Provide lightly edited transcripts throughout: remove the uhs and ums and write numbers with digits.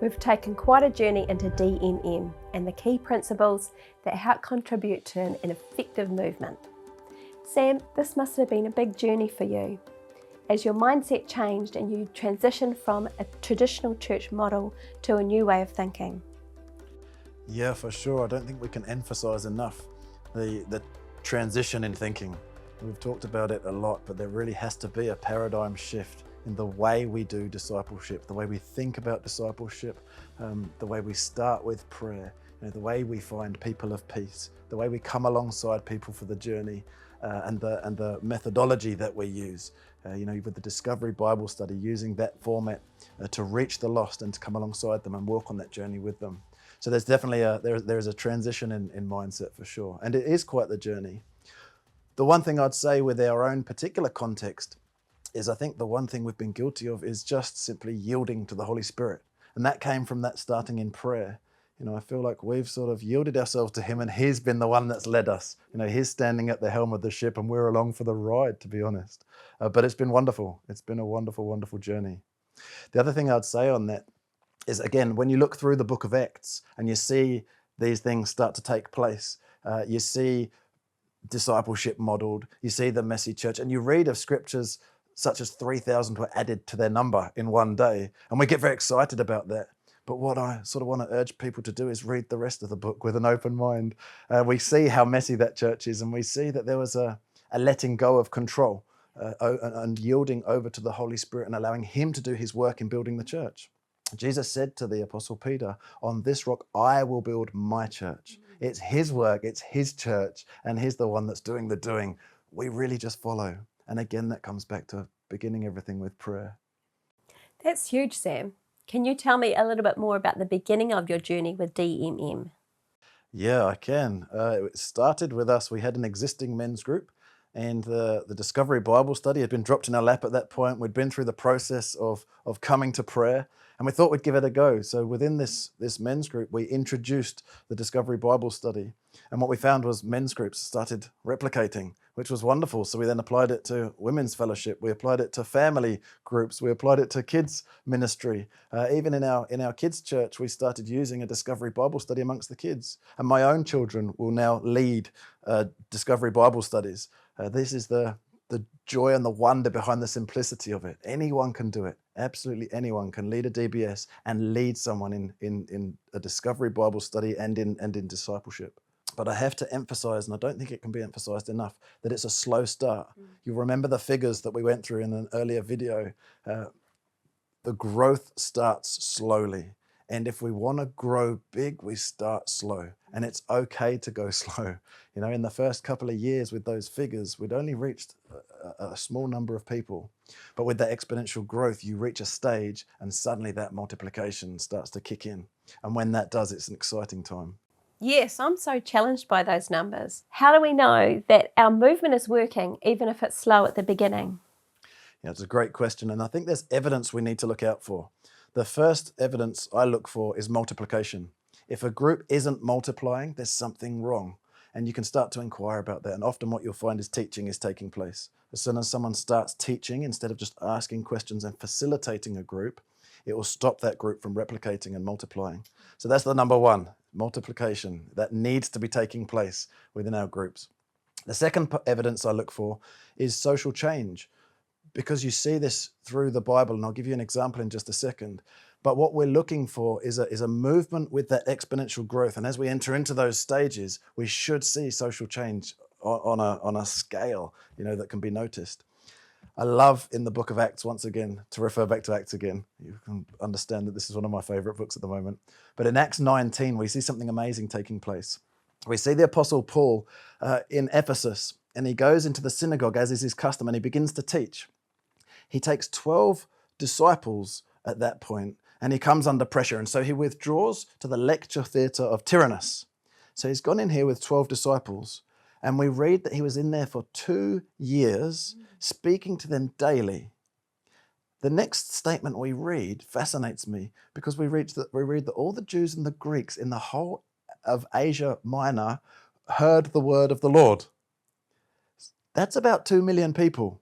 We've taken quite a journey into DMM and the key principles that help contribute to an effective movement. Sam, this must have been a big journey for you, as your mindset changed and you transitioned from a traditional church model to a new way of thinking. Yeah, for sure. I don't think we can emphasize enough the transition in thinking. We've talked about it a lot, but there really has to be a paradigm shift in the way we do discipleship, the way we think about discipleship, the way we start with prayer, the way we find people of peace, the way we come alongside people for the journey, and the methodology that we use. With the Discovery Bible Study, using that format to reach the lost and to come alongside them and walk on that journey with them. So there's definitely there's a transition in mindset for sure, and it is quite the journey. The one thing I'd say with our own particular context is I think the one thing we've been guilty of is just simply yielding to the Holy Spirit. And that came from that starting in prayer. I feel like we've sort of yielded ourselves to him and he's been the one that's led us. He's standing at the helm of the ship and we're along for the ride, to be honest. But it's been wonderful. It's been a wonderful, wonderful journey. The other thing I'd say on that is, again, when you look through the book of Acts and you see these things start to take place, you see discipleship modeled, you see the messy church, and you read of scriptures such as 3,000 were added to their number in one day. And we get very excited about that. But what I sort of want to urge people to do is read the rest of the book with an open mind. We see how messy that church is, and we see that there was a letting go of control and yielding over to the Holy Spirit and allowing him to do his work in building the church. Jesus said to the Apostle Peter, "On this rock I will build my church." It's his work, it's his church, and he's the one that's doing the doing. We really just follow. And again, that comes back to beginning everything with prayer. That's huge, Sam. Can you tell me a little bit more about the beginning of your journey with DMM? Yeah, I can. It started with us. We had an existing men's group, and the Discovery Bible Study had been dropped in our lap at that point. We'd been through the process of coming to prayer, and we thought we'd give it a go. So within this men's group, we introduced the Discovery Bible Study. And what we found was men's groups started replicating, which was wonderful. So we then applied it to women's fellowship. We applied it to family groups. We applied it to kids ministry. Even in our kids' church, we started using a Discovery Bible Study amongst the kids. And my own children will now lead Discovery Bible Studies. This is the joy and the wonder behind the simplicity of it. Anyone can do it. Absolutely anyone can lead a DBS and lead someone in a Discovery Bible Study and in discipleship. But I have to emphasize, and I don't think it can be emphasized enough, that it's a slow start. You remember the figures that we went through in an earlier video. The growth starts slowly. And if we want to grow big, we start slow. And it's okay to go slow. In the first couple of years with those figures, we'd only reached a small number of people. But with that exponential growth, you reach a stage and suddenly that multiplication starts to kick in. And when that does, it's an exciting time. Yes, I'm so challenged by those numbers. How do we know that our movement is working, even if it's slow at the beginning? Yeah, it's a great question. And I think there's evidence we need to look out for. The first evidence I look for is multiplication. If a group isn't multiplying, there's something wrong. And you can start to inquire about that. And often what you'll find is teaching is taking place. As soon as someone starts teaching, instead of just asking questions and facilitating a group, it will stop that group from replicating and multiplying. So that's the number one, multiplication. That needs to be taking place within our groups. The second evidence I look for is social change, because you see this through the Bible, and I'll give you an example in just a second. But what we're looking for is a movement with that exponential growth. And as we enter into those stages, we should see social change on a scale, that can be noticed. I love in the book of Acts, once again, to refer back to Acts again. You can understand that this is one of my favorite books at the moment. But in Acts 19, we see something amazing taking place. We see the Apostle Paul in Ephesus, and he goes into the synagogue, as is his custom, and he begins to teach. He takes 12 disciples at that point, and he comes under pressure. And so he withdraws to the lecture theatre of Tyrannus. So he's gone in here with 12 disciples. And we read that he was in there for 2 years, speaking to them daily. The next statement we read fascinates me, because we read that all the Jews and the Greeks in the whole of Asia Minor heard the word of the Lord. That's about 2 million people.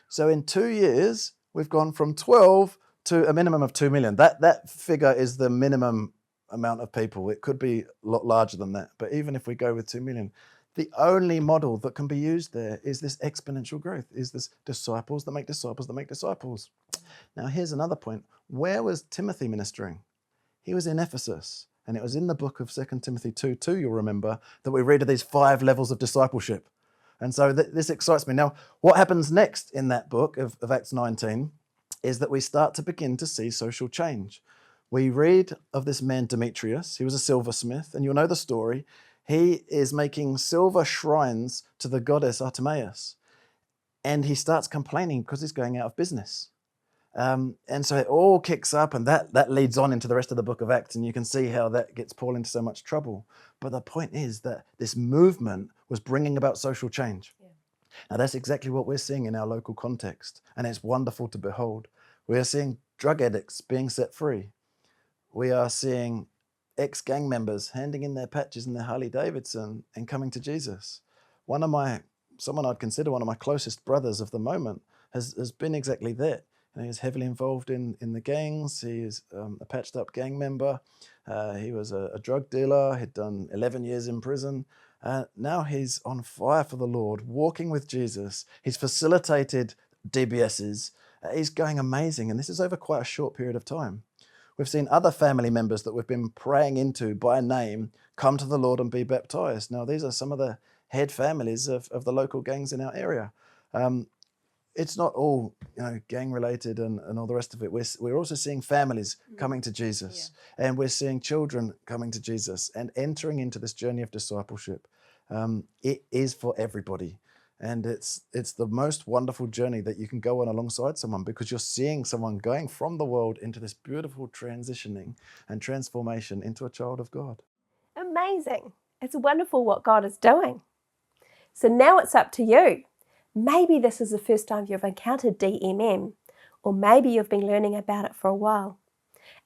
So in 2 years, we've gone from 12 to a minimum of 2 million. That figure is the minimum amount of people. It could be a lot larger than that. But even if we go with 2 million, the only model that can be used there is this exponential growth, is this disciples that make disciples that make disciples. Now, here's another point. Where was Timothy ministering? He was in Ephesus. And it was in the book of 2 Timothy 2:2, you'll remember, that we read of these 5 levels of discipleship. And so this excites me. Now, what happens next in that book of Acts 19 is that we start to begin to see social change. We read of this man, Demetrius. He was a silversmith, and you'll know the story. He is making silver shrines to the goddess Artemis, and he starts complaining because he's going out of business. And so it all kicks up, and that leads on into the rest of the book of Acts, and you can see how that gets Paul into so much trouble. But the point is that this movement was bringing about social change. Yeah. Now, that's exactly what we're seeing in our local context, and it's wonderful to behold. We are seeing drug addicts being set free. We are seeing ex-gang members handing in their patches and their Harley Davidson and coming to Jesus. Someone I'd consider one of my closest brothers of the moment has been exactly that. And he was heavily involved in the gangs. He is a patched up gang member. He was a drug dealer. He'd done 11 years in prison. Now he's on fire for the Lord, walking with Jesus. He's facilitated DBSs. He's going amazing. And this is over quite a short period of time. We've seen other family members that we've been praying into by name come to the Lord and be baptized. Now, these are some of the head families of the local gangs in our area. It's not all gang related and all the rest of it. We're also seeing families coming to Jesus, and we're seeing children coming to Jesus and entering into this journey of discipleship. It is for everybody, and it's the most wonderful journey that you can go on alongside someone, because you're seeing someone going from the world into this beautiful transitioning and transformation into a child of God. Amazing. It's wonderful what God is doing. So now it's up to you. Maybe this is the first time you've encountered DMM, or maybe you've been learning about it for a while.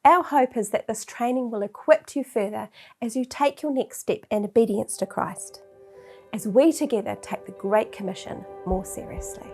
Our hope is that this training will equip you further as you take your next step in obedience to Christ, as we together take the Great Commission more seriously.